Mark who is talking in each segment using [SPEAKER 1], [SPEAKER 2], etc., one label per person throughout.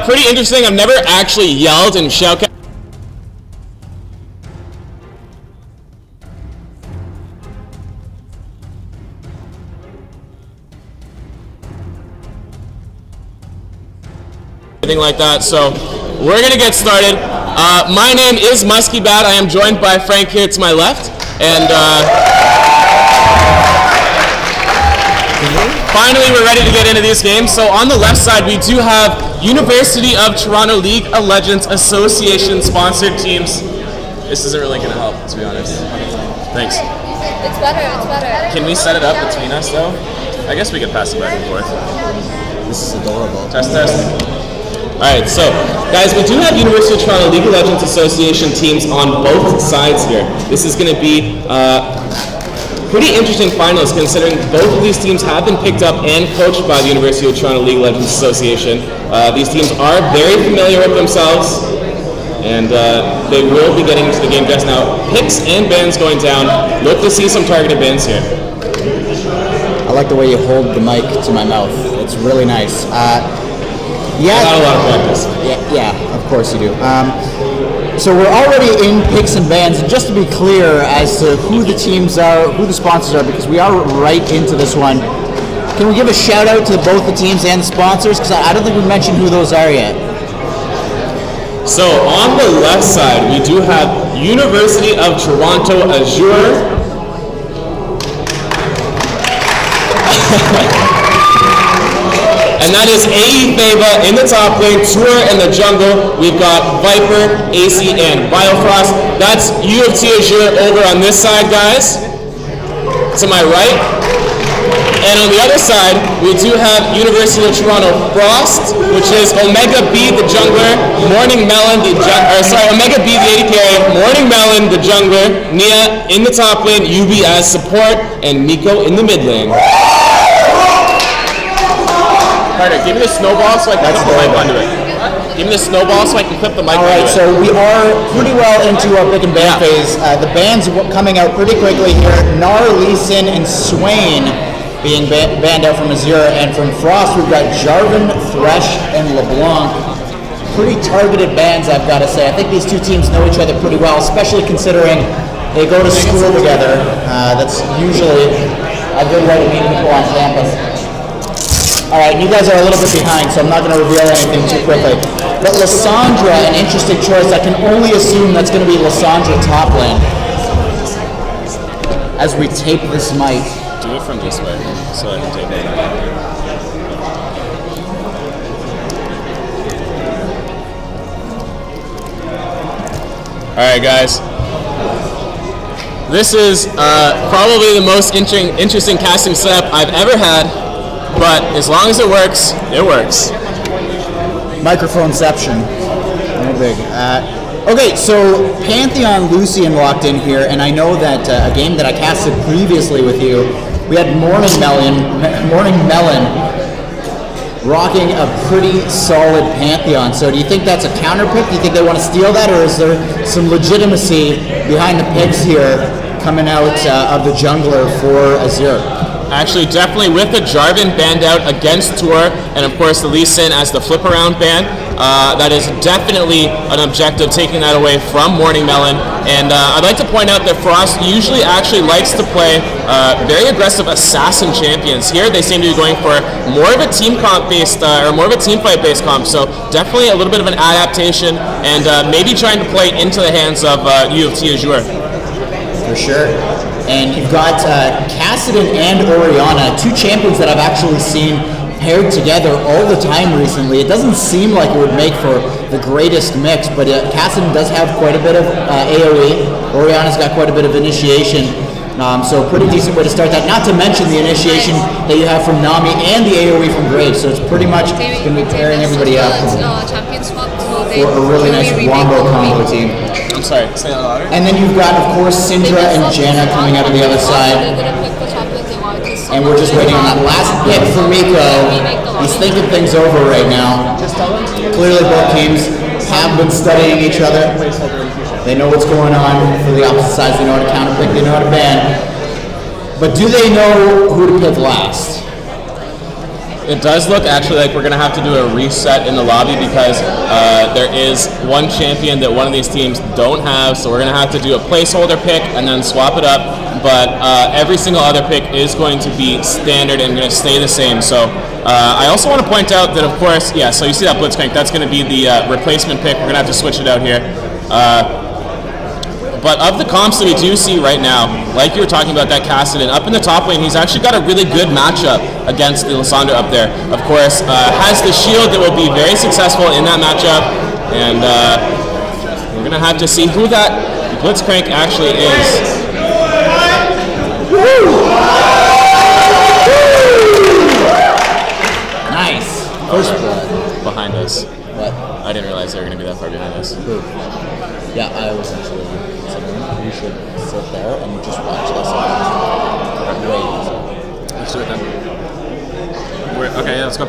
[SPEAKER 1] Pretty interesting. I've never actually yelled and shouted. Anything like that. So we're gonna get started. My name is Muskie Bat. I am joined by Frank here to my left, and finally we're ready to get into these games. So on the left side we do have University of Toronto League of Legends Association sponsored teams. This isn't really gonna help, to be honest. Thanks.
[SPEAKER 2] It's better, it's better.
[SPEAKER 1] Can we set it up between us though? I guess we could pass it back and forth.
[SPEAKER 3] This is adorable.
[SPEAKER 1] Test, test. Alright, so guys, we do have University of Toronto League of Legends Association teams on both sides here. This is going to be pretty interesting finals considering both of these teams have been picked up and coached by the University of Toronto League of Legends Association. These teams are very familiar with themselves, and they will be getting into the game just now. Picks and bans going down. Look to see some targeted bans here.
[SPEAKER 3] I like the way you hold the mic to my mouth. It's really nice. Yeah,
[SPEAKER 1] not a lot of practice.
[SPEAKER 3] Yeah, of course you do. So we're already in picks and bans. Just to be clear as to who the teams are, who the sponsors are, because we are right into this one. Can we give a shout out to both the teams and the sponsors? Because I don't think we mentioned who those are yet.
[SPEAKER 1] So on the left side, we do have University of Toronto Azure. And that is AE Theva in the top lane, Tour in the jungle. We've got Viper, AC, and Biofrost. That's U of T Azure over on this side, guys. To my right. And on the other side, we do have University of Toronto Frost, which is Omega B, the jungler, Morning Melon, Omega B, the AD carry, Morning Melon, the jungler, Nia in the top lane, UB as support, and Miko in the mid lane. Carter, give me the snowball so I can clip the mic onto it. Give me the snowball so I can clip the mic onto it.
[SPEAKER 3] Alright, so we are pretty well into our pick and ban phase. The bans coming out pretty quickly here. Gnar, Lee Sin, and Swain being banned out from Azure. And from Frost, we've got Jarvan, Thresh, and LeBlanc. Pretty targeted bans, I've got to say. I think these two teams know each other pretty well, especially considering they go to school together. That's usually a good way to meet people on campus. Alright, you guys are a little bit behind, so I'm not going to reveal anything too quickly. But Lissandra, an interesting choice. I can only assume that's going to be Lissandra top lane. As we tape this mic.
[SPEAKER 1] Do it from this way, so I can tape it. Alright guys. This is probably the most interesting casting setup I've ever had. But as long as it works, it works.
[SPEAKER 3] Microphoneception. No big. Okay, so Pantheon Lucian walked in here, and I know that a game that I casted previously with you, we had Morning Melon rocking a pretty solid Pantheon. So do you think that's a counter pick? Do you think they want to steal that, or is there some legitimacy behind the picks here coming out of the jungler for Azure?
[SPEAKER 1] Actually, definitely with the Jarvan banned out against Tour, and of course the Lee Sin as the flip around ban, that is definitely an objective, taking that away from Morning Melon. And I'd like to point out that Frost usually actually likes to play very aggressive assassin champions. Here they seem to be going for more of a team comp based, or more of a team fight based comp, so definitely a little bit of an adaptation, and maybe trying to play into the hands of U of T Azure.
[SPEAKER 3] For sure. And you've got Kassadin and Orianna, two champions that I've actually seen paired together all the time recently. It doesn't seem like it would make for the greatest mix, but Kassadin does have quite a bit of AoE. Orianna's got quite a bit of initiation. So pretty decent way to start that. Not to mention the initiation that you have from Nami and the AoE from Graves. So it's pretty much going to be pairing everybody up for a really nice wombo combo team.
[SPEAKER 1] I'm sorry, say that louder.
[SPEAKER 3] And then you've got, of course, Syndra and Janna coming out of the other side. And we're just waiting on that last pick for Miko. He's thinking things over right now. Clearly both teams have been studying each other. They know what's going on for the opposite sides. They know how to counter pick, they know how to ban. But do they know who to pick last?
[SPEAKER 1] It does look actually like we're going to have to do a reset in the lobby because there is one champion that one of these teams don't have, so we're going to have to do a placeholder pick and then swap it up, but every single other pick is going to be standard and going to stay the same. So I also want to point out that, of course, yeah, so you see that Blitzcrank, that's going to be the replacement pick. We're going to have to switch it out here. But of the comps that we do see right now, like you were talking about that Kassadin, up in the top lane, he's actually got a really good matchup against the Lissandra up there. Of course, has the shield that will be very successful in that matchup, and we're going to have to see who that Blitzcrank actually is.
[SPEAKER 3] Nice. First blood.
[SPEAKER 1] Behind us.
[SPEAKER 3] What?
[SPEAKER 1] I didn't realize they were going to be that far behind us.
[SPEAKER 3] Yeah, I was actually considering you should sit there and just watch this. Wait.
[SPEAKER 1] Let's do it then. Okay, yeah, let's go.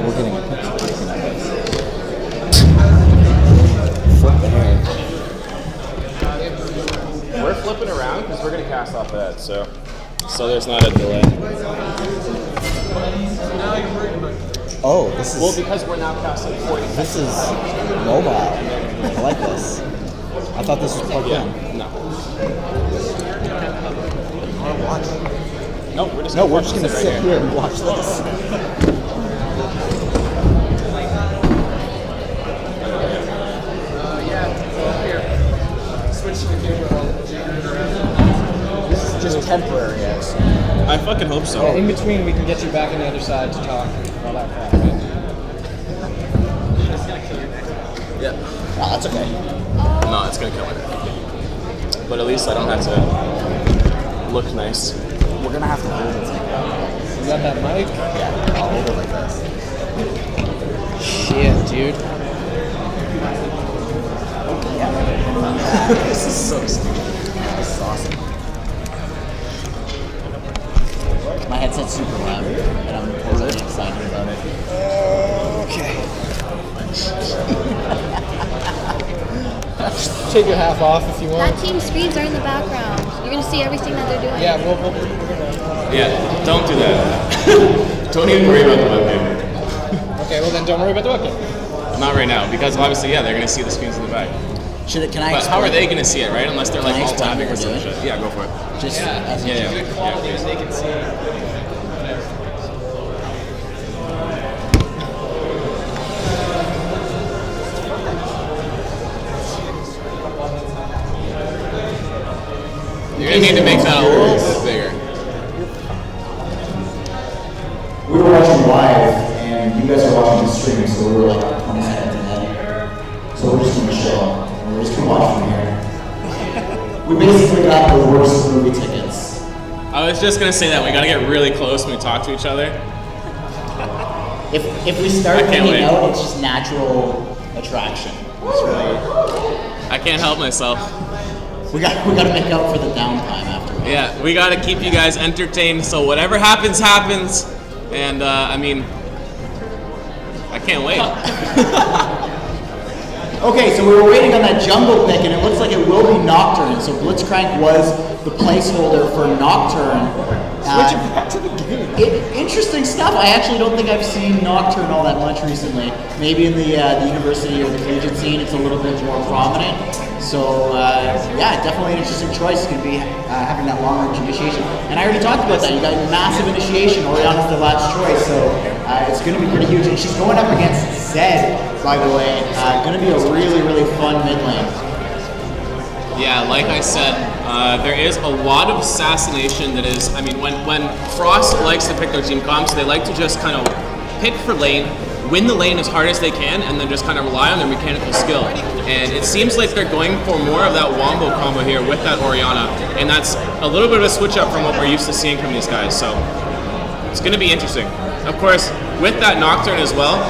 [SPEAKER 3] We're getting a picture. Flip the hair.
[SPEAKER 1] We're flipping around because we're going to cast off that, so there's not a delay.
[SPEAKER 3] Oh, this is...
[SPEAKER 1] Well, because we're now casting 40.
[SPEAKER 3] This is mobile. I like this. I thought this was plugged in.
[SPEAKER 1] No.
[SPEAKER 3] Watch.
[SPEAKER 1] No, we're just
[SPEAKER 3] going to sit here and watch this. This is just temporary, yes.
[SPEAKER 1] I fucking hope so.
[SPEAKER 4] In between, we can get you back on the other side to talk. All that crap.
[SPEAKER 1] Yeah.
[SPEAKER 3] No, that's okay.
[SPEAKER 1] No, it's gonna kill it. But at least I don't have to look nice.
[SPEAKER 3] We're gonna have to hold it like that.
[SPEAKER 4] You got that mic?
[SPEAKER 3] Yeah, I'll hold it like this.
[SPEAKER 4] Shit, dude.
[SPEAKER 3] This is so stupid. This is awesome. My headset's super loud, and I'm really excited about it.
[SPEAKER 4] Okay. Just take your half off if you want.
[SPEAKER 2] That team's screens are in the background. You're going to see everything that they're doing.
[SPEAKER 4] Yeah, we're gonna...
[SPEAKER 1] Yeah, don't do that. Don't even worry about the webcam.
[SPEAKER 4] Okay, well then don't worry about the webcam.
[SPEAKER 1] Not right now, because obviously, yeah, they're gonna see the screens in the back.
[SPEAKER 3] Can I
[SPEAKER 1] But how are they gonna see it, right? Unless they're like all tapping or some
[SPEAKER 3] doing?
[SPEAKER 1] shit. Yeah, go for it.
[SPEAKER 3] Just as a
[SPEAKER 1] Yeah,
[SPEAKER 3] joke.
[SPEAKER 1] yeah.
[SPEAKER 4] They can see.
[SPEAKER 1] You're gonna need to make that a little bit bigger.
[SPEAKER 3] We were watching live, and you guys are watching the stream, so we were like 20 seconds ahead. So we're just gonna show up. We're just gonna watch from here. We basically got the worst movie tickets.
[SPEAKER 1] I was just gonna say that we gotta get really close when we talk to each other.
[SPEAKER 3] If we start
[SPEAKER 1] I can't
[SPEAKER 3] hanging
[SPEAKER 1] wait.
[SPEAKER 3] out, it's just natural attraction. It's really,
[SPEAKER 1] I can't help myself.
[SPEAKER 3] we gotta make up for the downtime after.
[SPEAKER 1] Yeah, we gotta keep you guys entertained. So whatever happens, happens. And I mean, I can't wait.
[SPEAKER 3] Okay, so we were waiting on that jungle pick, and it looks like it will be Nocturne. So Blitzcrank was the placeholder for Nocturne.
[SPEAKER 4] Switching back to the game.
[SPEAKER 3] Interesting stuff. I actually don't think I've seen Nocturne all that much recently. Maybe in the university or the collegiate scene, it's a little bit more prominent. So yeah, definitely an interesting choice. It's going to be having that long range initiation. And I already talked about that. You got massive initiation. Oriana's the last choice, so it's going to be pretty huge. And she's going up against Zed, by the way. Going to be a really, really fun mid lane.
[SPEAKER 1] Yeah, like I said, there is a lot of assassination that is, I mean, when Frost likes to pick their team comps, they like to just kind of pick for lane, win the lane as hard as they can, and then just kind of rely on their mechanical skill. And it seems like they're going for more of that wombo combo here with that Oriana, and that's a little bit of a switch up from what we're used to seeing from these guys, so it's going to be interesting. Of course, with that Nocturne as well,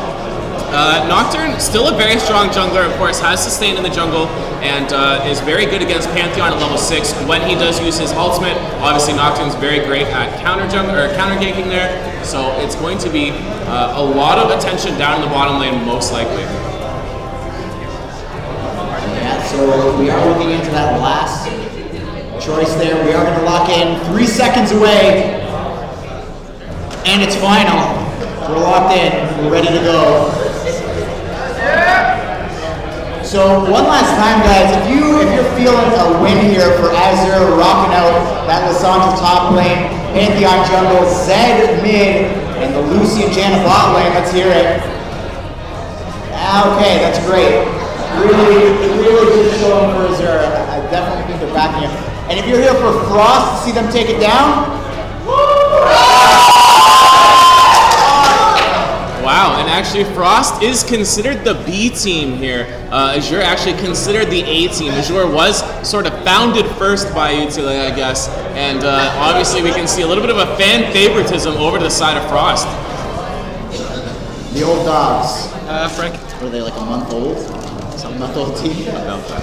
[SPEAKER 1] Nocturne, still a very strong jungler, of course, has sustained in the jungle, and is very good against Pantheon at level 6 when he does use his ultimate. Obviously, Nocturne's very great at counter ganking there, so it's going to be a lot of attention down in the bottom lane, most likely.
[SPEAKER 3] Yeah, so we are looking into that last choice there. We are going to lock in. 3 seconds away. And it's final. We're locked in. We're ready to go. So one last time, guys, if you're feeling a win here for Azure, rocking out that Lasanto top lane, Pantheon jungle, Zed mid, and the Lucy and Janna bot lane, let's hear it. Okay, that's great. Really good showing for Azure. I definitely think they're backing it. And if you're here for Frost to see them take it down,
[SPEAKER 1] wow, and actually Frost is considered the B team here. Azure actually considered the A team. Azure was sort of founded first by UTLA, I guess. And obviously we can see a little bit of a fan favoritism over to the side of Frost.
[SPEAKER 3] The old dogs.
[SPEAKER 1] Frank?
[SPEAKER 3] Were they like a month old? Some month-old team?
[SPEAKER 1] About that.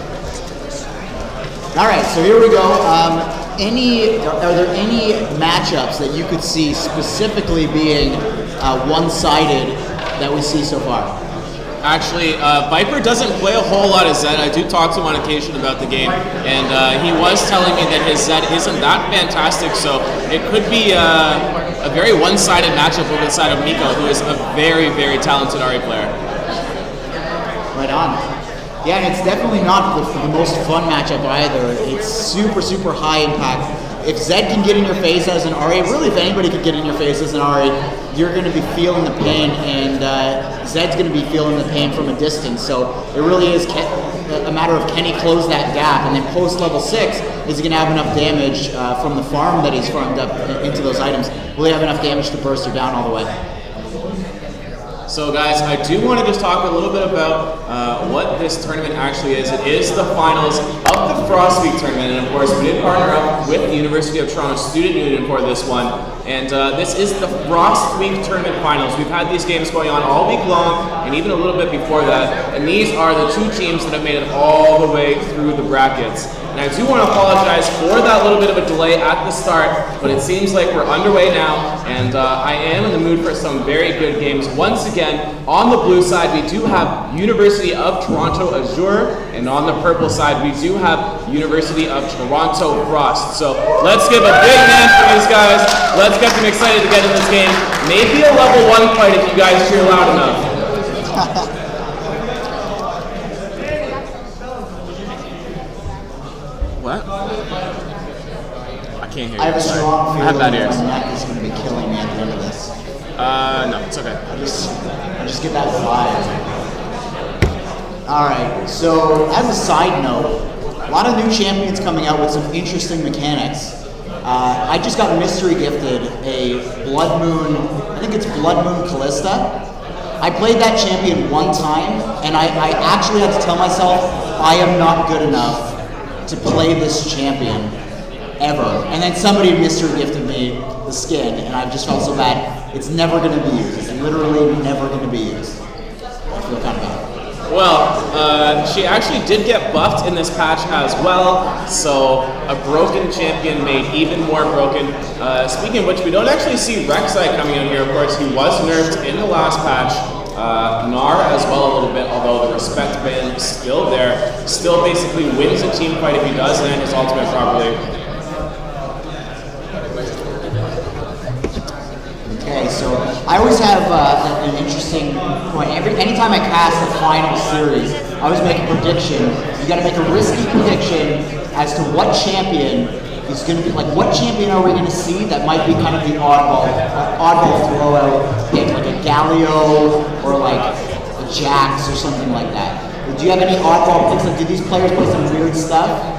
[SPEAKER 3] All right, so here we go. Are there any matchups that you could see specifically being one-sided that we see so far?
[SPEAKER 1] Actually, Viper doesn't play a whole lot of Zed. I do talk to him on occasion about the game, and he was telling me that his Zed isn't that fantastic, so it could be a very one-sided matchup over the side of Miko, who is a very, very talented Ahri player.
[SPEAKER 3] Right on. Yeah, and it's definitely not the most fun matchup either. It's super, super high impact. If Zed can get in your face as an Ahri, really if anybody could get in your face as an Ahri, you're going to be feeling the pain, and Zed's going to be feeling the pain from a distance. So it really is a matter of can he close that gap, and then post level 6, is he going to have enough damage from the farm that he's farmed up into those items? Will he have enough damage to burst her down all the way?
[SPEAKER 1] So guys, I do want to just talk a little bit about what this tournament actually is. It is the finals of the Frost Week tournament, and of course we did partner up with the University of Toronto Student Union for this one. And this is the Frost Week tournament finals. We've had these games going on all week long, and even a little bit before that. And these are the two teams that have made it all the way through the brackets. And I do want to apologize for that little bit of a delay at the start, but it seems like we're underway now, and I am in the mood for some very good games. Once again, on the blue side, we do have University of Toronto Azure, and on the purple side, we do have University of Toronto Frost. So let's give a big hand for these guys. Let's get them excited to get in this game. Maybe a level 1 fight if you guys cheer loud enough. What? I can't hear you.
[SPEAKER 3] I have a strong feeling
[SPEAKER 1] I have bad ears.
[SPEAKER 3] my neck is going to be killing me at the end of this.
[SPEAKER 1] No, it's okay.
[SPEAKER 3] I just get that vibe. All right, so as a side note, a lot of new champions coming out with some interesting mechanics. I just got mystery gifted a Blood Moon, I think it's Blood Moon Callista. I played that champion one time, and I actually had to tell myself I am not good enough to play this champion ever. And then somebody mystery gifted me the skin, and I've just felt so bad. It's never going to be used. It's literally never going to be used. I feel kind of bad.
[SPEAKER 1] Well, she actually did get buffed in this patch as well, so a broken champion made even more broken. Speaking of which, we don't actually see Rek'Sai coming in here. Of course, he was nerfed in the last patch. Gnar as well a little bit, although the respect ban is still there. Still basically wins a team fight if he does land his ultimate properly.
[SPEAKER 3] Okay, so I always have an interesting point. Anytime I cast a final series, I always make a prediction. You got to make a risky prediction as to what champion is going to be, like what champion are we going to see that might be kind of the oddball throwout pick, like a Galio or like a Jax or something like that. Do you have any oddball picks? Like, do these players play some weird stuff?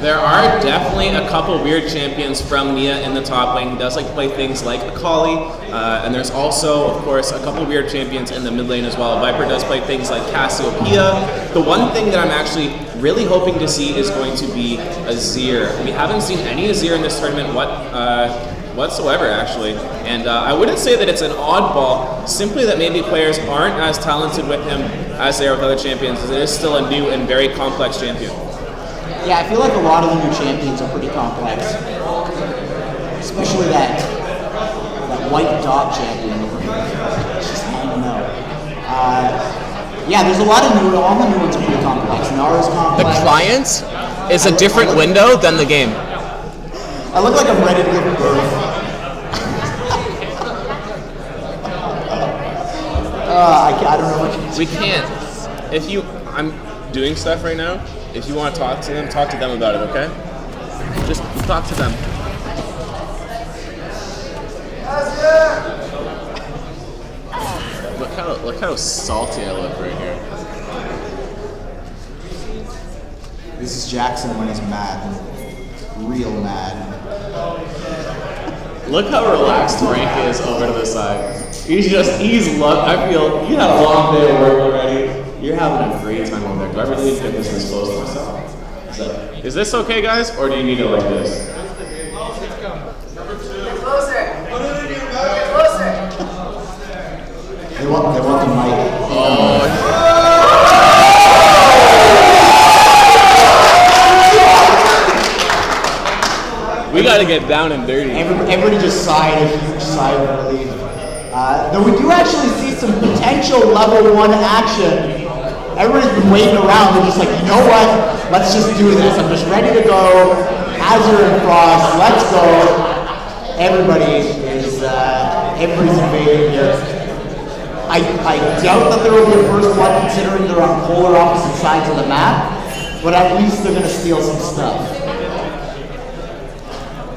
[SPEAKER 1] There are definitely a couple weird champions from Nia in the top lane. He does like to play things like Akali, and there's also, of course, a couple weird champions in the mid lane as well. Viper does play things like Cassiopeia. The one thing that I'm actually really hoping to see is going to be Azir. We haven't seen any Azir in this tournament whatsoever, actually. And I wouldn't say that it's an oddball, simply that maybe players aren't as talented with him as they are with other champions, as it is still a new and very complex champion.
[SPEAKER 3] Yeah, I feel like a lot of the new champions are pretty complex. Especially that white dot champion over here. It's just hanging out. Yeah, there's a lot of all the new ones are pretty complex. Nara's complex.
[SPEAKER 5] The client
[SPEAKER 1] is a different window than the game.
[SPEAKER 3] I look like I'm ready to give birth. I don't know what you
[SPEAKER 1] We can't. If you, I'm doing stuff right now. If you want to talk to them about it, okay? Just talk to them. Look how salty I look right here.
[SPEAKER 3] This is Jackson when he's mad. Real mad.
[SPEAKER 1] Look how relaxed Frank is over to the side. I feel you had a long day of work already. You're having a great time over there. Do I really need to get this close to myself? Is this okay, guys? Or do you need it like this?
[SPEAKER 3] They want the mic.
[SPEAKER 1] We gotta get down and dirty.
[SPEAKER 3] Everybody just sighed a huge sigh of relief. Though we do actually see some potential level 1 action. Everybody's been waiting around. They're just like, you know what? Let's just do this. I'm just ready to go. Hazard and Frost, let's go. Everybody's invading here. I doubt that there will be a first blood considering they're on polar opposite sides of the map, but at least they're going to steal some stuff.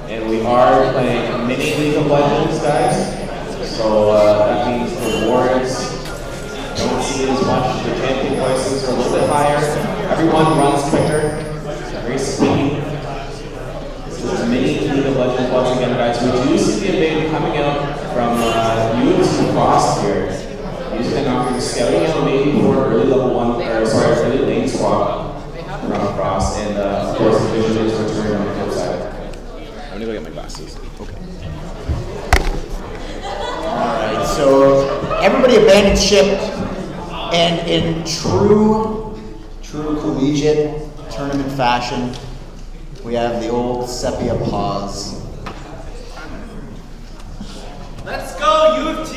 [SPEAKER 1] And we are playing mini League of Legends, guys. So that means the rewards don't see as much. The champion prices are a little bit higher. Everyone runs quicker. Very speedy. This is a mini League of Legends once again, guys. We do see the invasion coming out from UFT Frost here. He's been offering scouting out maybe for early level 1, early lane swap from Frost, and of course the vision is returning on the flip side. I'm gonna go get my glasses. Okay.
[SPEAKER 3] Alright, so everybody abandoned ship, and in true collegiate tournament fashion, we have the old sepia pause.
[SPEAKER 5] Let's go, UFT!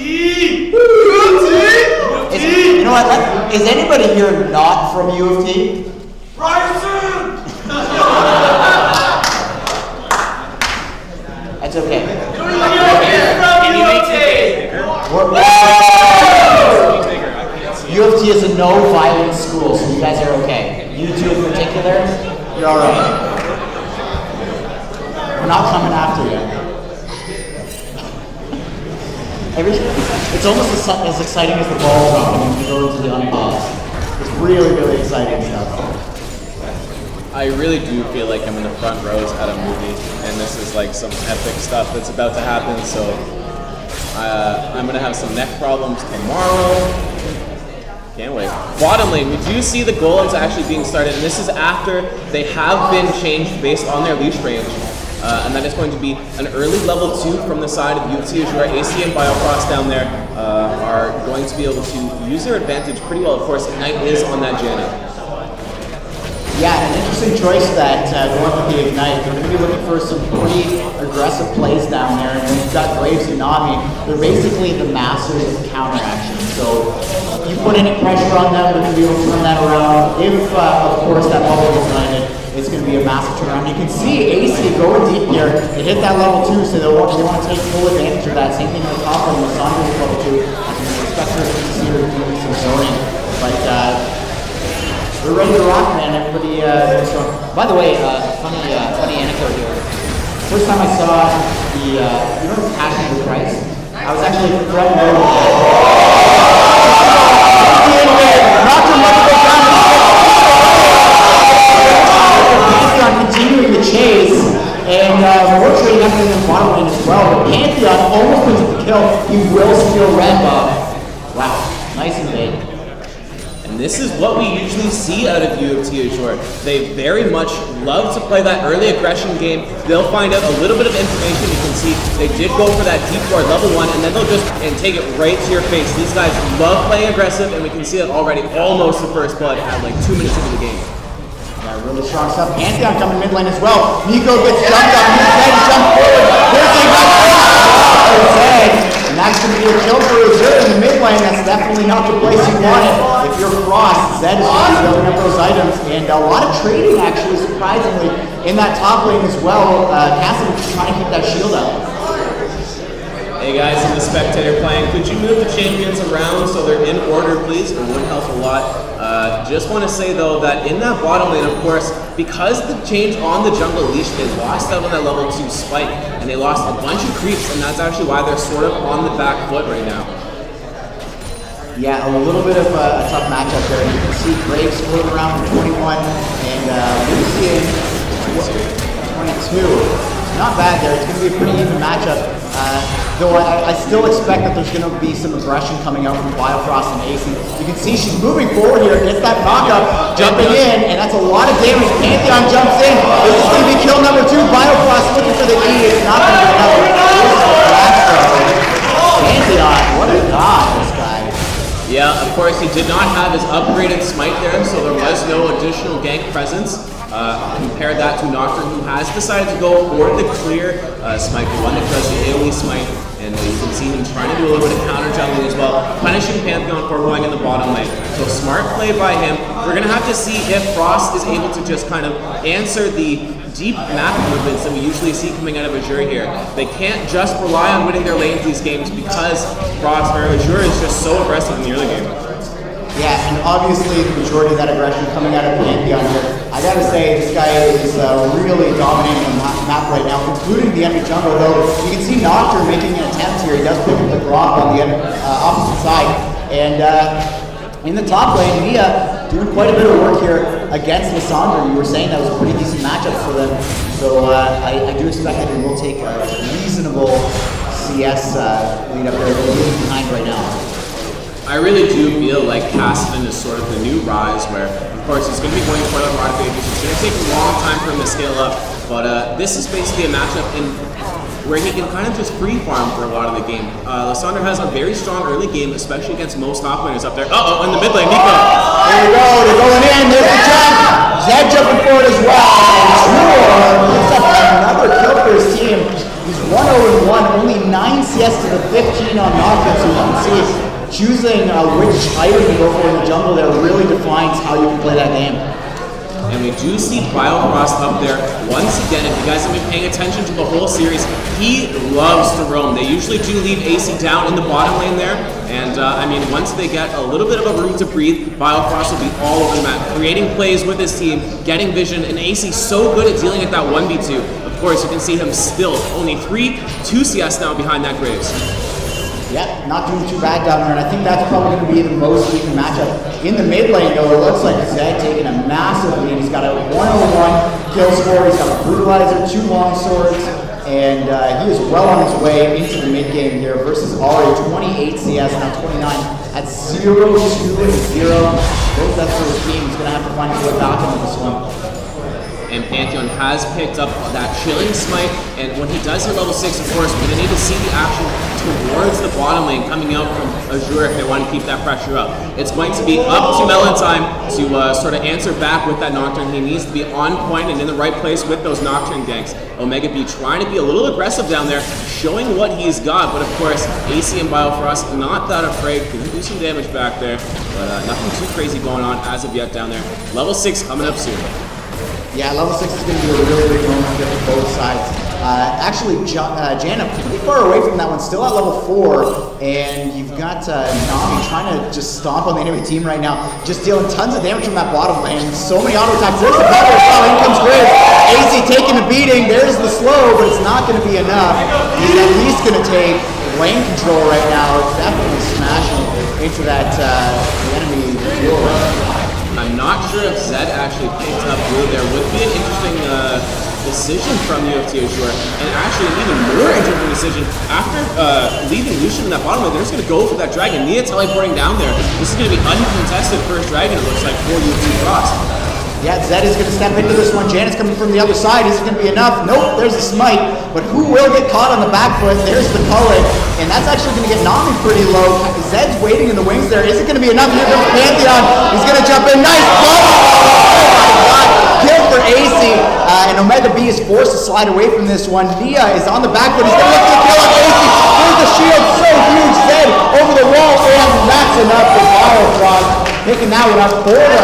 [SPEAKER 3] You know what? Is anybody here not from UFT?
[SPEAKER 5] Ryerson!
[SPEAKER 3] That's okay. UFT is a no violence school, so you guys are okay. You two in particular, you're alright. We're not coming after you. It's almost as exciting as the ball dropping when you go into the unpause. It's really, really exciting stuff.
[SPEAKER 1] I really do feel like I'm in the front rows at a movie, and this is like some epic stuff that's about to happen, so I'm going to have some neck problems tomorrow. Can't wait. Bottom lane, we do see the golems actually being started, and this is after they have been changed based on their leash range. And that is going to be an early level 2 from the side of UFT Azure. AC and Biofrost down there are going to be able to use their advantage pretty well. Of course, Ignite is on that Janna.
[SPEAKER 3] Yeah, an interesting choice that going for the Ignite. They're going to be looking for some pretty aggressive plays down there. And when you've got Graves and Nami, they're basically the masters of counter action. So you put any pressure on them, they're going to be able to turn that around. If, of course, that bubble is landed, it's going to be a massive turnaround. You can see AC going deep here. They hit that level 2, so they want to take full advantage of that. Same thing on the top lane. Lissandra is level 2. I can expect her to see her doing some zoning. But we're ready to rock, man. Everybody by the way, funny anecdote here. First time I saw the, you know the Passion of the Christ? I was actually front row. Continuing the chase, and we're trading up in the bottom lane as well. But Pantheon almost wins the kill. He will steal red buff. Wow, nice invade.
[SPEAKER 1] And this is what we usually see out of UFT Azure. They very much love to play that early aggression game. They'll find out a little bit of information. You can see they did go for that deep ward level 1, and then they'll just take it right to your face. These guys love playing aggressive, and we can see it already almost the first blood at like 2 minutes into the game.
[SPEAKER 3] Yeah, really strong stuff. Pantheon coming mid lane as well. Nico gets jumped up. He's ready to jump forward. Here's Zed. And that's going to be a kill for Azure in the mid lane. That's definitely not the place you want it. If you're Frost, Zed is going to be building up those items. And a lot of trading, actually, surprisingly. in that top lane as well. Cassidy trying to keep that shield up.
[SPEAKER 1] Hey guys, in the spectator playing, could you move the champions around so they're in order, please? It would help a lot. Just want to say though that in that bottom lane, of course, because the change on the jungle leash, they lost out on that level 2 spike, and they lost a bunch of creeps, and that's actually why they're sort of on the back foot right now.
[SPEAKER 3] Yeah, a little bit of a tough matchup there. You can see Graves floating around for 21, and Lucian 22. Not bad there. It's going to be a pretty even matchup. Though I still expect that there's going to be some aggression coming out from Biofrost and AC. You can see she's moving forward here, gets that knockup, jumping in, and that's a lot of damage. Pantheon jumps in. This is going to be kill number 2. Biofrost looking for the E. It's not going to be enough. Pantheon, what a god, this guy.
[SPEAKER 1] Yeah, of course, he did not have his upgraded smite there, so there was no additional gank presence. Compare that to Nocturne, who has decided to go for the clear smite, the one that does the AoE smite, and you can see him trying to do a little bit of counter juggling as well, punishing Pantheon for going in the bottom lane. So smart play by him. We're going to have to see if Frost is able to just kind of answer the deep map movements that we usually see coming out of Azure here. They can't just rely on winning their lanes these games because Frost or Azure is just so aggressive in the early game.
[SPEAKER 3] Yeah, and obviously the majority of that aggression coming out of Pantheon here. I gotta say, this guy is really dominating on the map right now, including the enemy jungle, though. You can see Nocturne making an attempt here. He does pick up the Gromp on the opposite side. And in the top lane, Mia doing quite a bit of work here against Lissandra. You were saying that was a pretty decent matchup for them. So I do expect that he will take a reasonable CS lead up there. They're behind right now.
[SPEAKER 1] I really do feel like Kassadin is sort of the new Rise, where, of course, he's going to be going for other artifacts. It's going to take a long time for him to scale up, but this is basically a matchup where he can kind of just free farm for a lot of the game. Lissandra has a very strong early game, especially against most top laners up there. Uh-oh, in the mid lane, Nico.
[SPEAKER 3] There we go, they're going in, there's the jump. Zed jumping forward as well. Jewel picks up another kill for his team. He's 1-0-1, only 9 CS to the 15 on Nocturne, so you can see choosing which item to go for in the jungle there really defines how you can play that game.
[SPEAKER 1] And we do see Biofrost up there once again. If you guys have been paying attention to the whole series, he loves to roam. They usually do leave AC down in the bottom lane there. And I mean, once they get a little bit of a room to breathe, Biofrost will be all over the map, creating plays with his team, getting vision, and AC so good at dealing at that 1v2. Of course, you can see him still only 2 CS now behind that Graves.
[SPEAKER 3] Yep, not doing too bad down there, and I think that's probably going to be the most even matchup. In the mid lane, though, it looks like Zed taking a massive lead. He's got a 101 kill score, he's got a Brutalizer, 2 long swords, and he is well on his way into the mid game here versus Ahri, 28 CS, now 29 at 0-2 and 0. Both that's for his team. He's going to have to find his way back into this one.
[SPEAKER 1] And Pantheon has picked up that Chilling Smite, and when he does hit level 6, of course, we're going to need to see the action towards the bottom lane coming out from Azure if they want to keep that pressure up. It's going to be up to Melantime to sort of answer back with that Nocturne. He needs to be on point and in the right place with those Nocturne ganks. Omega B trying to be a little aggressive down there, showing what he's got, but of course, AC and Biofrost not that afraid. Can do some damage back there, but nothing too crazy going on as of yet down there. Level 6 coming up soon.
[SPEAKER 3] Yeah, level 6 is going to be a really big moment here for both sides. Actually, Janna pretty far away from that one, still at level 4, and you've got Nami trying to just stomp on the enemy team right now, just dealing tons of damage from that bottom lane. So many auto attacks. There's the cover as well. In comes Graves. AC taking a beating. There's the slow, but it's not going to be enough. He's at least going to take lane control right now. It's definitely smashing into that enemy duel right now.
[SPEAKER 1] I'm not sure if Zed actually picked up blue. There would be an interesting decision from UFT Azure, and actually an even more interesting decision after leaving Lucian in that bottom lane. They're just going to go for that dragon. Nia teleporting down there. This is going to be uncontested first dragon, it looks like, for UFT Frost.
[SPEAKER 3] Yeah, Zed is going to step into this one. Janet's coming from the other side. Is it going to be enough? Nope, there's a smite. But who will get caught on the back foot? There's the cullet. And that's actually going to get Nami pretty low. Zed's waiting in the wings there. Is it going to be enough? Here comes Pantheon. He's going to jump in. Nice blow! Oh my god! Kill for AC. And Omega B is forced to slide away from this one. Nia is on the back foot. He's going to look for the kill on AC. There's the shield. So huge. Zed over the wall. And that's enough for Biofrost. picking that one up for the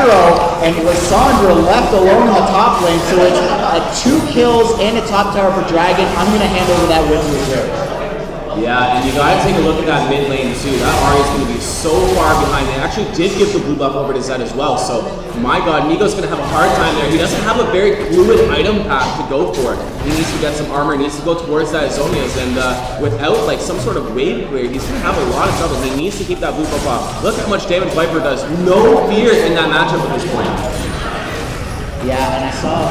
[SPEAKER 3] 0, and Lissandra left alone in the top lane, so it's 2 kills and a top tower for Dragon. I'm going to hand over that win to here.
[SPEAKER 1] Yeah, and you gotta take a look at that mid lane too. That Ahri's gonna be so far behind. They actually did give the blue buff over to Zed as well, so my god, Nico's gonna have a hard time there. He doesn't have a very fluid item pack to go for. He needs to get some armor, he needs to go towards that Zhonya's, and without like some sort of wave clear, he's gonna have a lot of trouble. He needs to keep that blue buff off. Look how much damage Viper does. No fear in that matchup at this point.
[SPEAKER 3] Yeah, and I saw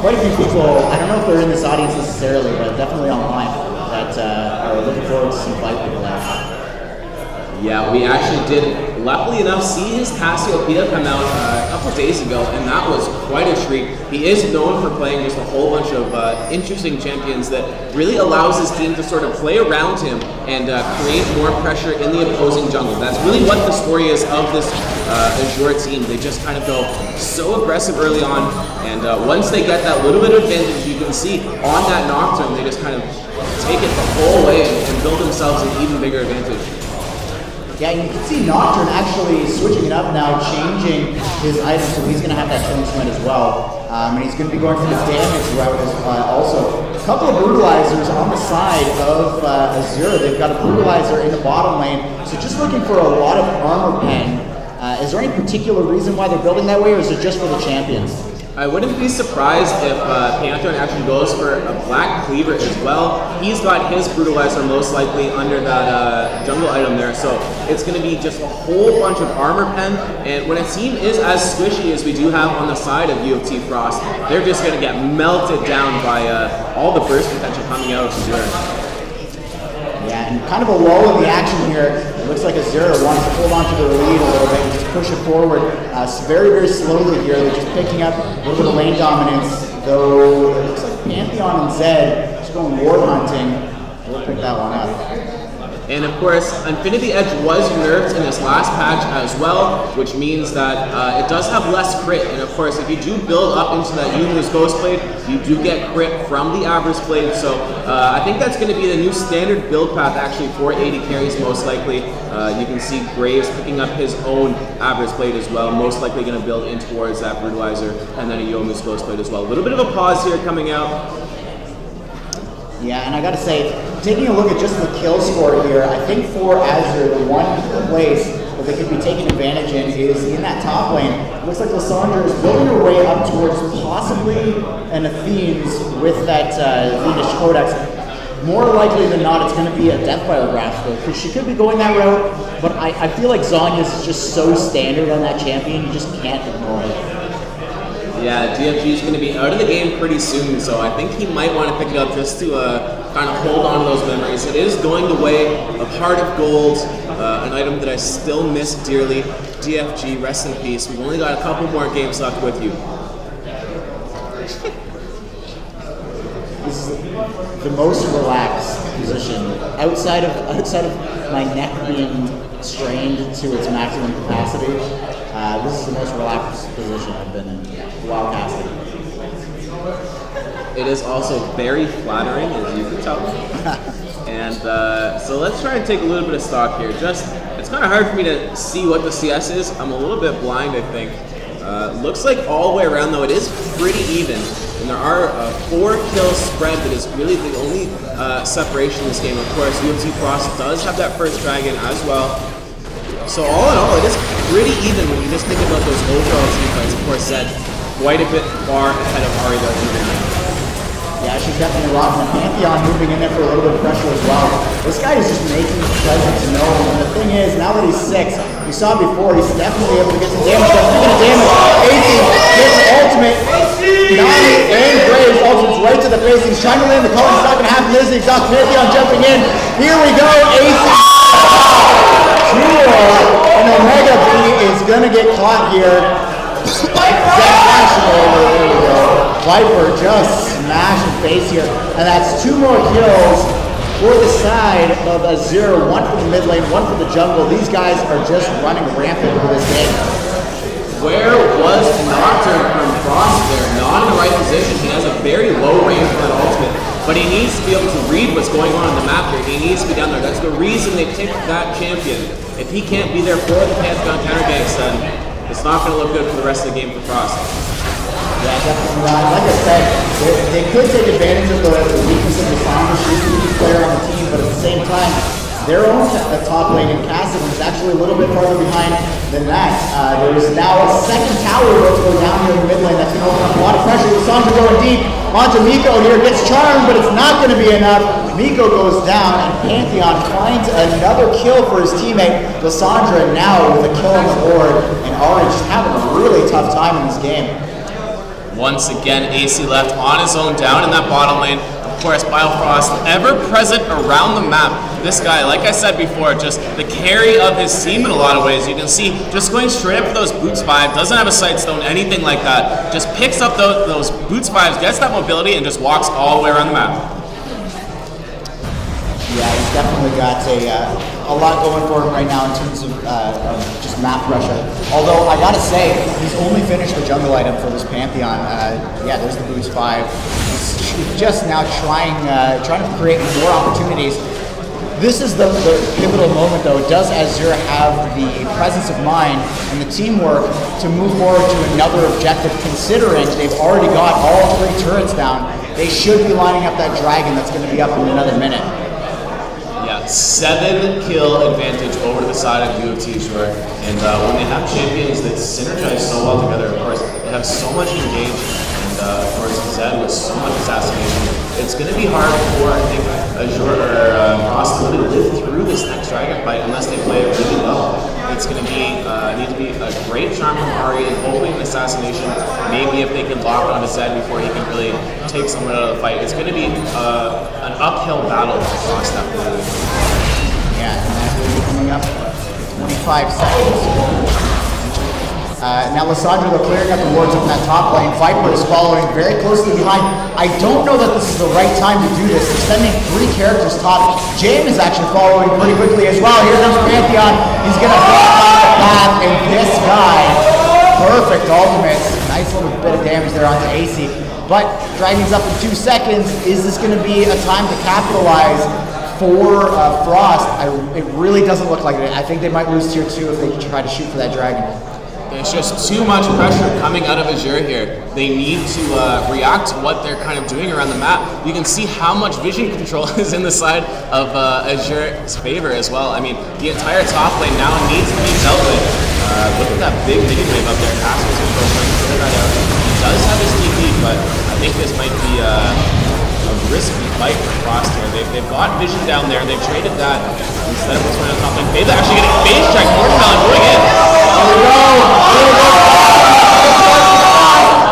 [SPEAKER 3] quite a few people, I don't know if they're in this audience necessarily, but definitely online, that are looking forward to some fight with that.
[SPEAKER 1] Yeah, we actually did, luckily enough, see his Cassiopeia come out a couple days ago, and that was quite a treat. He is known for playing just a whole bunch of interesting champions that really allows his team to sort of play around him and create more pressure in the opposing jungle. That's really what the story is of this Azure team. They just kind of go so aggressive early on, and once they get that little bit of advantage, you can see on that Nocturne, they just kind of take it the whole way and build themselves an even bigger advantage.
[SPEAKER 3] Yeah, you can see Nocturne actually switching it up now, changing his item, so he's going to have that Twin Swing as well. And he's going to be going for his damage route also. A couple of Brutalizers on the side of Azure. They've got a Brutalizer in the bottom lane, so just looking for a lot of armor pen. Is there any particular reason why they're building that way, or is it just for the champions?
[SPEAKER 1] I wouldn't be surprised if Pantheon actually goes for a Black Cleaver as well. He's got his Brutalizer most likely under that jungle item there, so it's going to be just a whole bunch of armor pen, and when a team is as squishy as we do have on the side of U of T Frost, they're just going to get melted down by all the burst potential coming out of Azure.
[SPEAKER 3] Yeah, and kind of a lull in the action here. It looks like Azure wants to hold on to their lead a little bit and just push it forward very, very slowly here. They're just picking up a little bit of lane dominance, though it looks like Pantheon and Zed just going ward hunting. We'll pick that one up.
[SPEAKER 1] And of course, Infinity Edge was nerfed in this last patch as well, which means that it does have less crit. And of course, if you do build up into that Yuumu's Ghostblade, you do get crit from the Avarice Blade. So I think that's going to be the new standard build path actually for AD carries most likely. You can see Graves picking up his own Avarice Blade as well, most likely going to build in towards that Brutalizer, and then a Yuumu's Ghostblade as well. A little bit of a pause here coming out.
[SPEAKER 3] Yeah, and I gotta say, taking a look at just the kill score here, I think for Azure, the one place that they could be taking advantage in is in that top lane. It looks like Lissandra is building her way up towards possibly an Athene's with that Venus Codex. More likely than not, it's going to be a Deathfire Grasp, because she could be going that route, but I feel like Zhonya's is just so standard on that champion, you just can't ignore it.
[SPEAKER 1] Yeah, DFG is going to be out of the game pretty soon, so I think he might want to pick it up just to kind of hold on to those memories. It is going the way of Heart of Gold, an item that I still miss dearly. DFG, rest in peace. We've only got a couple more games left with you.
[SPEAKER 3] This is the most relaxed position. Outside of my neck being strained to its maximum capacity, this is the most relaxed position I've been in while casting.
[SPEAKER 1] It is also very flattering, as you can tell. And so let's try and take a little bit of stock here. It's kind of hard for me to see what the CS is. I'm a little bit blind, I think. Looks like all the way around, though, it is pretty even. And there are 4 kills spread that is really the only separation in this game. Of course, UFT Frost does have that first dragon as well. So all in all, it is pretty even when you just think about those overall team fights. Of course, Zed quite a bit far ahead of Ahri though even now.
[SPEAKER 3] Yeah, she's definitely rocking. Pantheon moving in there for a little bit of pressure as well. This guy is just making his presence known. And the thing is, now that he's 6, we saw before, he's definitely able to get some damage. Speaking of damage, AC gets ultimate. Nani and Graves ultimates right to the face. He's trying to land the call. It's not going to happen. There's the exhaust. Pantheon jumping in. Here we go. AC. And Omega B is going to get caught here. There we go. Viper just smashing face here. And that's 2 more kills for the side of Azure. 1 for the mid lane, 1 for the jungle. These guys are just running rampant over this game.
[SPEAKER 1] Where was Nocturne from Frost there? Not in the right position. He has a very low range for that ultimate. but he needs to be able to read what's going on the map here. He needs to be down there. That's the reason they picked that champion. If he can't be there for the Pantheon counterganks, then it's not going to look good for the rest of the game for Frost.
[SPEAKER 3] Yeah, definitely not. Like I said, they could take advantage of the weakness of the Sandra. She's the weakest player on the team, but at the same time, their own top lane in Cassidy is actually a little bit farther behind than that. There is now a second tower about to go down here in the mid lane. That's going to open up a lot of pressure. Sandra going deep onto Miko here. Gets charmed, but it's not going to be enough. Miko goes down, and Pantheon finds another kill for his teammate. Lissandra now with a kill on the board, and Ari just having a really tough time in this game.
[SPEAKER 1] Once again, AC left on his own down in that bottom lane. Of course, Biofrost ever present around the map. This guy, like I said before, just the carry of his team in a lot of ways. You can see just going straight up for those boots 5, doesn't have a sight stone, anything like that. Just picks up those boots 5s, gets that mobility, and just walks all the way around the map.
[SPEAKER 3] Yeah, he's definitely got a lot going for him right now in terms of just map pressure. Although I gotta say, he's only finished the jungle item for this Pantheon. Yeah, there's the boots 5. He's just now trying to create more opportunities. This is the pivotal moment, though. Does Azure have the presence of mind and the teamwork to move forward to another objective, considering they've already got all 3 turrets down? They should be lining up that dragon that's going to be up in another minute.
[SPEAKER 1] Yeah, 7 kill advantage over to the side of U of T Azure. And when they have champions that synergize so well together, of course, they have so much engagement. Of course, Zed with so much assassination. It's going to be hard for, I think, Azure or Frost to really live through this next dragon fight unless they play it really well. It's going to be need to be a great charm from Ari and hopefully an assassination. Maybe if they can lock onto Zed before he can really take someone out of the fight. It's going to be an uphill battle for Frost after the week.
[SPEAKER 3] Yeah, and that will be coming up 25 seconds. Now Lissandra, they're clearing up the wards up in that top lane. Viper is following very closely behind. I don't know that this is the right time to do this. They're sending 3 characters top. James is actually following pretty quickly as well. Here comes Pantheon. He's going to block on the path, and this guy, perfect ultimates. Nice little bit of damage there onto AC. But Dragon's up in 2 seconds. Is this going to be a time to capitalize for Frost? It really doesn't look like it. I think they might lose tier 2 if they try to shoot for that dragon.
[SPEAKER 1] There's just too much pressure coming out of Azure here. They need to react to what they're kind of doing around the map. You can see how much vision control is in the side of Azure's favor as well. I mean, the entire top lane now needs to be dealt with. Look at that big minion wave up there. Castle's control trying to clear that out. He does have his TP, but I think this might be a risky fight for Frost here. They've got vision down there. They've traded that instead of what's going on top lane. They're actually getting phase check. Mortalon going in.
[SPEAKER 3] Here we go.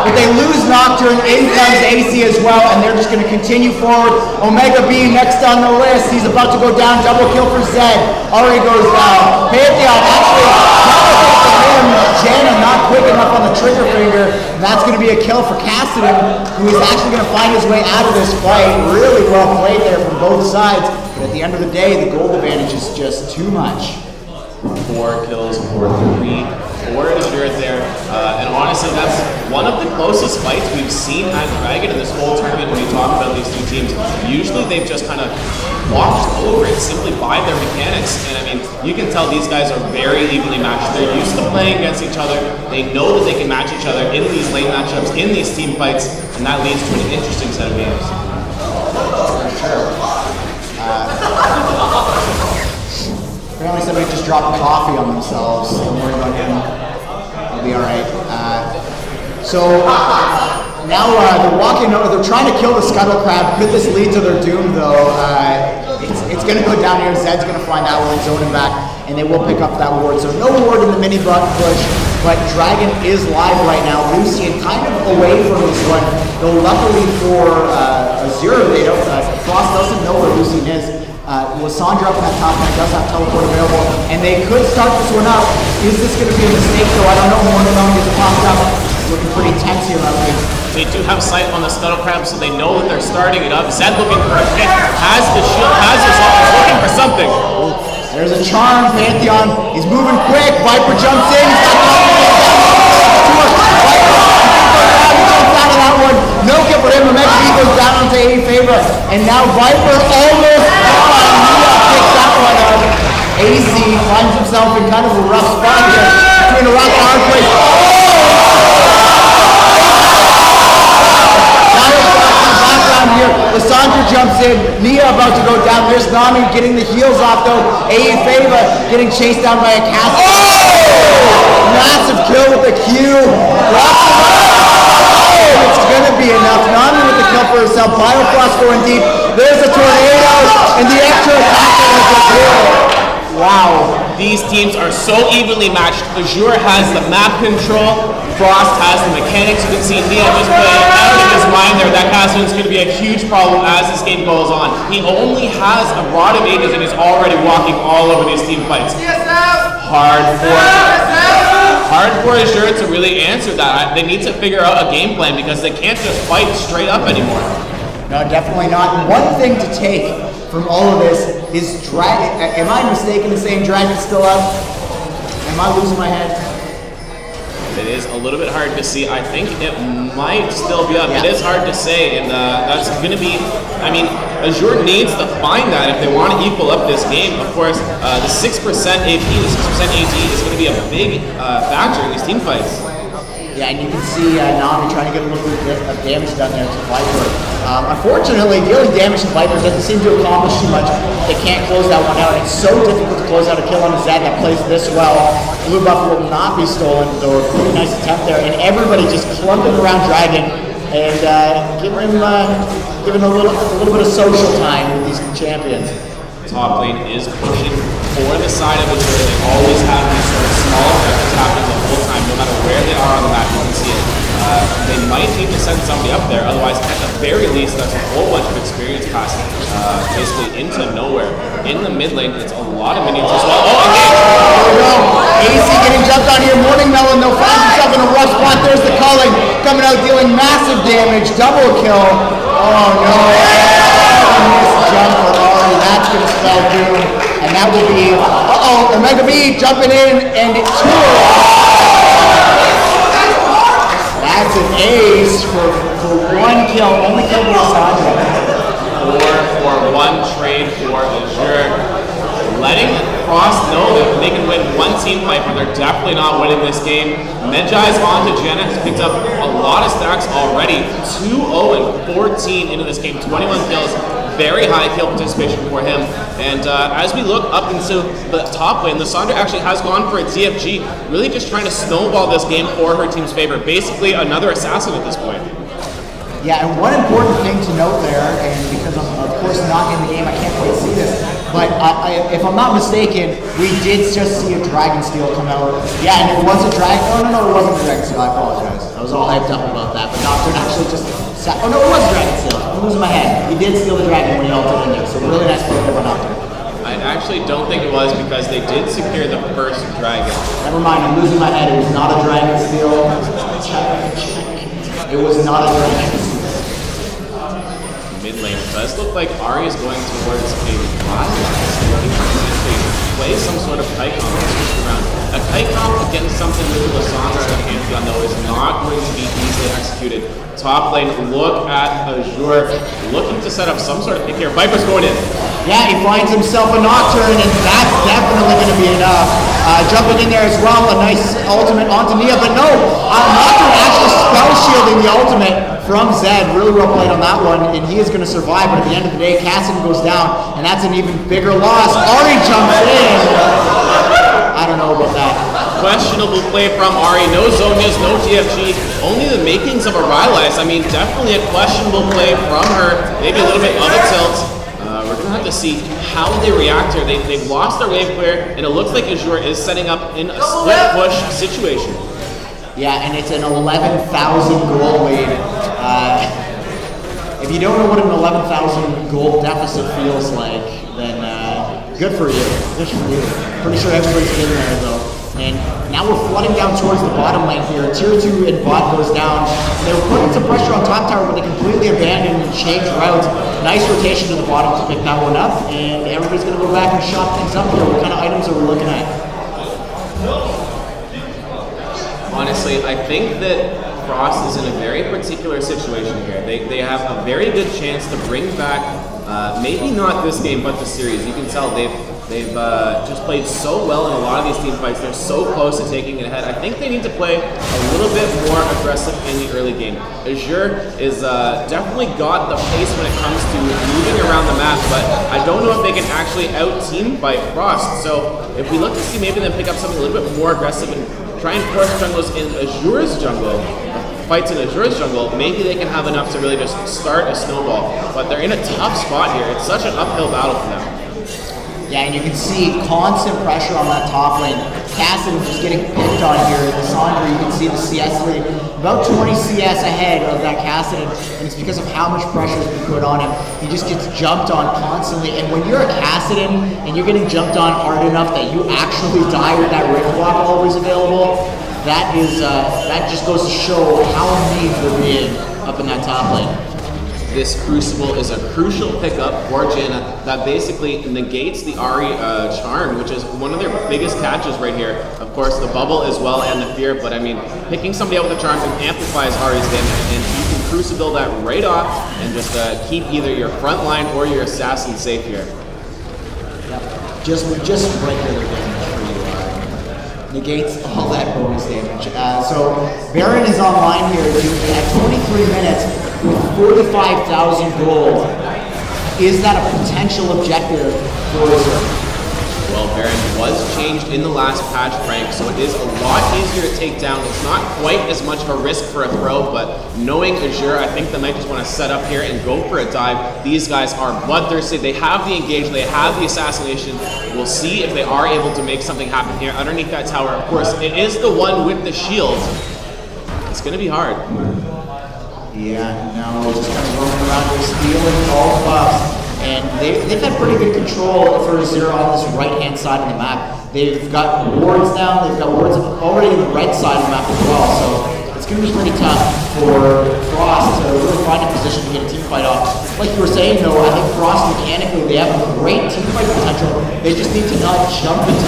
[SPEAKER 3] But they lose Nocturne, in comes AC as well, and they're just going to continue forward. Omega B next on the list. He's about to go down, double kill for Zed. Ari goes down. Pantheon actually for him. Janna not quick enough on the trigger finger. And that's going to be a kill for Cassidy, who is actually going to find his way out of this fight. Really well played there from both sides. But at the end of the day, the gold advantage is just too much.
[SPEAKER 1] 4 kills for 3 for Azure there. And honestly, that's one of the closest fights we've seen at Dragon in this whole tournament when you talk about these 2 teams. Usually they've just kind of walked over it simply by their mechanics. And I mean, you can tell these guys are very evenly matched. They're used to playing against each other. They know that they can match each other in these lane matchups, in these team fights, and that leads to an interesting set of games.
[SPEAKER 3] For sure. Apparently somebody just dropped coffee on themselves. Don't worry about him. He'll be alright. Now they're walking over. They're trying to kill the Scuttle Crab. Could this lead to their doom, though? It's going to go down here. Zed's going to find that one, zone him back, and they will pick up that ward. So no ward in the mini button push, but Dragon is live right now. Lucian kind of away from this one, though luckily for Azure, they don't. Frost doesn't know where Lucian is. Lissandra up in that top lane does have teleport available, and they could start this one up. Is this going to be a mistake, though? I don't know. Mortalon gets popped up. It's looking pretty tense here, I think.
[SPEAKER 1] They do have sight on the Scuttle Crab, so they know that they're starting it up. Zed looking for a pick, has the shield, has his ult, is looking for something.
[SPEAKER 3] There's a charm, Pantheon. He's moving quick. Viper jumps in. He's got Viper jumps out of that one. No kill for him. Omega B goes down onto A favor. And now Viper almost on. Nia picks that one up. AC finds himself in kind of a rough spot here between a rock and hard place. Here, Lissandra jumps in, Nia about to go down. There's Nami getting the heels off though. Fava getting chased down by a cast. Oh! Massive kill with the Q. It's gonna be enough. Nami with the kill for herself. Biofrost going deep. There's a tornado and the extra attack is a kill. Wow.
[SPEAKER 1] These teams are so evenly matched. Azure has the map control. Frost has the mechanics. You can see Nia just playing out of his mind there. That Cassian's going to be a huge problem as this game goes on. He only has a rod of ages and is already walking all over these team fights. Hard for Azure to really answer that. They need to figure out a game plan because they can't just fight straight up anymore.
[SPEAKER 3] No, definitely not. One thing to take from all of this is Dragon. Am I mistaken in saying Dragon's still up? Am I losing my head?
[SPEAKER 1] It is a little bit hard to see. I think it might still be up. Yeah. It is hard to say, and that's going to be, I mean, Azure needs to find that if they want to equal up this game. Of course, the 6% AP, the 6% AD is going to be a big factor in these team fights.
[SPEAKER 3] Yeah, and you can see Nami trying to get a little bit of damage done there to Viper. Unfortunately, dealing damage to Viper doesn't seem to accomplish too much. They can't close that one out. It's so difficult to close out a kill on a Zed that plays this well. Blue buff will not be stolen, though a pretty nice attempt there. And everybody just clumping around Dragon and giving him a little bit of social time with these champions.
[SPEAKER 1] Top lane is pushing for the side of Azure. They always have these sort of small effects happening the whole time, no matter where they are on the map. You can see it. They might need to send somebody up there, otherwise, at the very least, that's a whole bunch of experience passing basically into nowhere. In the mid lane, it's a lot of minions as well. Oh, engage!
[SPEAKER 3] AC getting jumped on here. Morning Melon, though, finds himself in a rough spot. There's the culling coming out, dealing massive damage. Double kill. Oh, no. Missed jump for Ari. That's going to spell doom. And that will be, Omega B jumping in, and it's 2. That's an ace for one kill. Only kill for Lissandra.
[SPEAKER 1] 4 for 1 trade for Azure. Letting Frost know that they can win one team fight, but they're definitely not winning this game. Medjai's on to Jenna, has picked up a lot of stacks already. 2-0-14 into this game, 21 kills. Very high kill participation for him. And as we look up into the top lane, Lissandra actually has gone for a TFG, really just trying to snowball this game for her team's favor. Basically another assassin at this point.
[SPEAKER 3] Yeah, and one important thing to note there, and because I'm of course not in the game, I can't quite see this, but if I'm not mistaken, we did just see a Dragon Steel come out. Yeah, and it was a Dragon. No, it wasn't a Dragon Steel. I apologize. I was all hyped up about that, but Nocturne actually just. Oh no, it was a Dragon Steel. I'm losing my head. He did steal the Dragon when he ulted in there, so really nice play for Nocturne.
[SPEAKER 1] I actually don't think it was because they did secure the first Dragon.
[SPEAKER 3] Never mind, I'm losing my head. It was not a Dragon Steel. It was not a Dragon Steel.
[SPEAKER 1] Mid lane, it does look like Ari is going towards a lot. Looking to potentially play some sort of kite comp around. A kite comp against something with Lissandra and Pantheon, though, is not going to be easily executed. Top lane, look at Azure looking to set up some sort of pick here. Viper's going in.
[SPEAKER 3] Yeah, he finds himself a Nocturne, and that's definitely going to be enough. Jumping in there as well, a nice ultimate onto Nia, but no, Nocturne actually spell shielding the ultimate from Zed. Really well played on that one, and he is going to survive, but at the end of the day, Cassian goes down, and that's an even bigger loss. Ari jumps in. I don't know about that.
[SPEAKER 1] Questionable play from Ari. No Zonias, no TFG, only the makings of a Rylai's. I mean, definitely a questionable play from her. Maybe a little bit of a tilt. We're going to have to see how they react here. They've lost their wave clear, and it looks like Azure is setting up in a split push situation.
[SPEAKER 3] Yeah, and it's an 11,000 gold lead. If you don't know what an 11,000 gold deficit feels like, then good for you. Good for you. Pretty sure everybody's in there though. And now we're flooding down towards the bottom lane here. Tier 2 and bot goes down. They were putting some pressure on top tower, but they completely abandoned and changed routes. Nice rotation to the bottom to pick that one up, and everybody's going to go back and shop things up here. What kind of items are we looking at?
[SPEAKER 1] Honestly, I think that Frost is in a very particular situation here. They have a very good chance to bring back, maybe not this game, but the series. You can tell they've just played so well in a lot of these team fights. They're so close to taking it ahead. I think they need to play a little bit more aggressive in the early game. Azure is definitely got the pace when it comes to moving around the map, but I don't know if they can actually out-team fight Frost. So if we look to see maybe them pick up something a little bit more aggressive and try and force jungles in Azure's jungle, fights in Azure's jungle, maybe they can have enough to really just start a snowball. But they're in a tough spot here. It's such an uphill battle for them.
[SPEAKER 3] Yeah, and you can see constant pressure on that top lane. Cassidy just getting picked on here. Lissandra, you can see the CS lead, about 20 CS ahead of that Cassidy, and it's because of how much pressure has been put on him. He just gets jumped on constantly, and when you're a Cassidy and you're getting jumped on hard enough that you actually die with that Rift Block always available, that just goes to show how mean they're being up in that top lane.
[SPEAKER 1] This Crucible is a crucial pickup for Jaina that basically negates the Ahri charm, which is one of their biggest catches right here. Of course, the bubble as well and the fear, but I mean, picking somebody out with the charm amplifies Ahri's damage, and you can Crucible that right off and just keep either your front line or your assassin safe here.
[SPEAKER 3] Yep. Just regular damage for you. Negates all that bonus damage. So Baron is online here at 23 minutes. With 45,000 gold, is that a potential objective for Azure?
[SPEAKER 1] Well, Baron was changed in the last patch, Frank, so it is a lot easier to take down. It's not quite as much of a risk for a throw, but knowing Azure, I think they might just want to set up here and go for a dive. These guys are bloodthirsty. They have the engage, they have the assassination. We'll see if they are able to make something happen here underneath that tower. Of course, it is the one with the shield. It's going to be hard.
[SPEAKER 3] Yeah, no, just kind of roaming around here, stealing all buffs. And they've had pretty good control for Azure on this right-hand side of the map. They've got wards now, they've got wards already on the right side of the map as well. So it's going to be pretty tough for Frost to really find a position to get a team fight off. Like you were saying, though, I think Frost mechanically, they have a great team fight potential. They just need to not jump into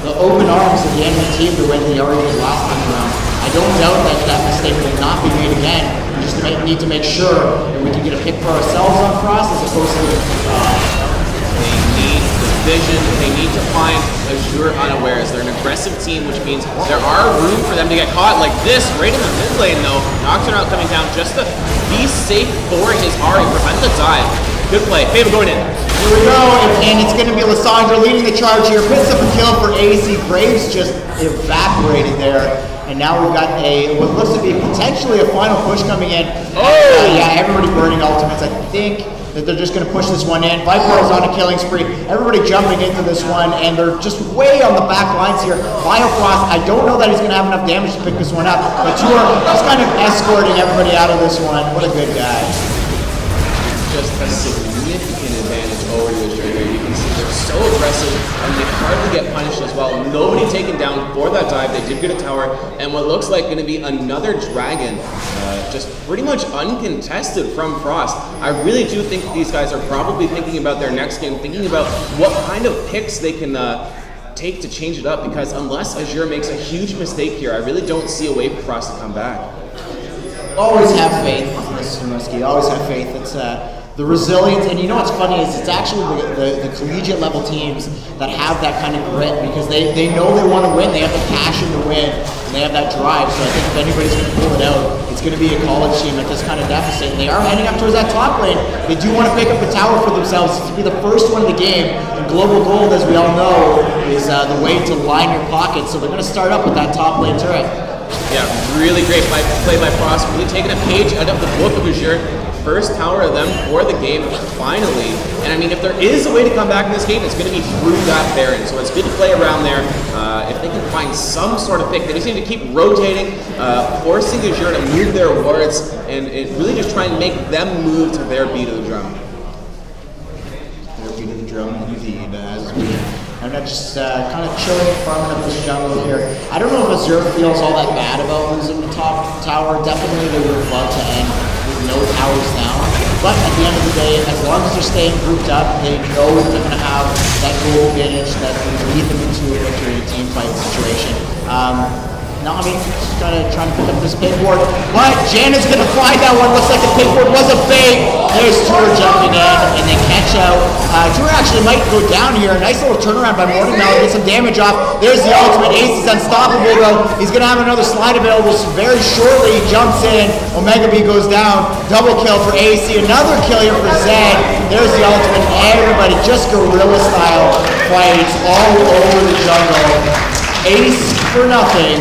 [SPEAKER 3] the open arms of the enemy team the way they already did last time around. I don't doubt that that mistake will not be made again. We just need to make sure that we can get a pick for ourselves on Frost as opposed to
[SPEAKER 1] they need the vision. They need to find Azure unawares. They're an aggressive team, which means there are room for them to get caught like this right in the mid lane, though. Nocturne coming down just to be safe for his Ahri, prevent the dive. Good play. Fava going in.
[SPEAKER 3] Here we go, and it's going to be Lissandra leading the charge here. Picks up a kill for AC. Graves just evaporated there. And now we've got what looks to be potentially a final push coming in. Yeah, everybody burning ultimates. I think that they're just going to push this one in. Viper is on a killing spree. Everybody jumping into this one, and they're just way on the back lines here. Biofrost, I don't know that he's going to have enough damage to pick this one up, but you are just kind of escorting everybody out of this one. What a good guy.
[SPEAKER 1] Just a significant advantage over to Azure here. You can see they're so aggressive and they hardly get punished as well. Nobody taken down for that dive. They did get a tower and what looks like going to be another dragon, just pretty much uncontested from Frost. I really do think these guys are probably thinking about their next game, thinking about what kind of picks they can take to change it up, because unless Azure makes a huge mistake here, I really don't see a way for Frost to come back.
[SPEAKER 3] Always have faith, Mr. Muskie. Always have faith. It's the resilience, and you know what's funny is it's actually the collegiate level teams that have that kind of grit, because they know they want to win. They have the passion to win, and they have that drive. So I think if anybody's going to pull it out, it's going to be a college team at this kind of deficit. And they are heading up towards that top lane. They do want to pick up a tower for themselves to be the first one in the game. And Global Gold, as we all know, is the way to line your pockets. So they're going to start up with that top lane turret.
[SPEAKER 1] Yeah, really great play by Frost. Really taking a page out of the book of Azure. First tower of them for the game, finally. And I mean, if there is a way to come back in this game, it's going to be through that Baron. So it's good to play around there. If they can find some sort of pick, they just need to keep rotating, forcing Azure to move their wards, and really just try and make them move to their beat of the drum.
[SPEAKER 3] Their beat of the drum, indeed. I'm not just kind of chilling, farming up this jungle here. I don't know if Azure feels all that bad about losing the top tower. Definitely they would have loved to end with no towers down. But at the end of the day, as long as they're staying grouped up, they know that they're going to have that goal advantage that can lead them into a victory team fight situation. Nami trying to pick up this pegboard, but Jan is going to find that one. Looks like the pegboard was a fake. There's Tour jumping in, and they catch out. Tour actually might go down here. A nice little turnaround by Morning Melon, get some damage off. There's the ultimate. Ace is unstoppable though. He's going to have another slide available very shortly. He jumps in. Omega B goes down. Double kill for AC. Another kill here for Zed. There's the ultimate. Everybody just guerrilla style fights all over the jungle. Ace for nothing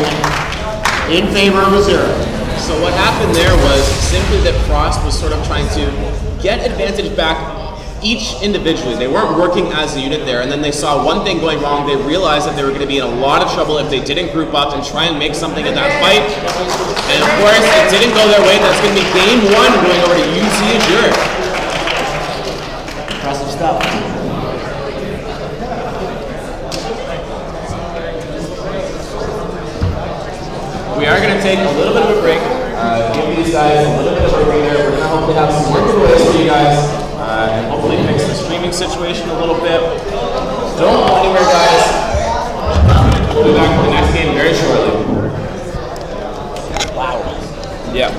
[SPEAKER 3] in favor of Azura.
[SPEAKER 1] So what happened there was simply that Frost was sort of trying to get advantage back each individually. They weren't working as a unit there, and then they saw one thing going wrong. They realized that they were going to be in a lot of trouble if they didn't group up and try and make something in that fight. And of course, it didn't go their way. That's going to be game 1 going over to UT Azure.
[SPEAKER 3] Impressive stuff.
[SPEAKER 1] We are going to take a little bit of a break, give these guys a little bit of a breather. We're going to hopefully have some more giveaways for you guys, and hopefully fix the streaming situation a little bit. Don't go anywhere, guys. We'll be back for the next game very shortly.
[SPEAKER 3] Wow.
[SPEAKER 1] Yeah.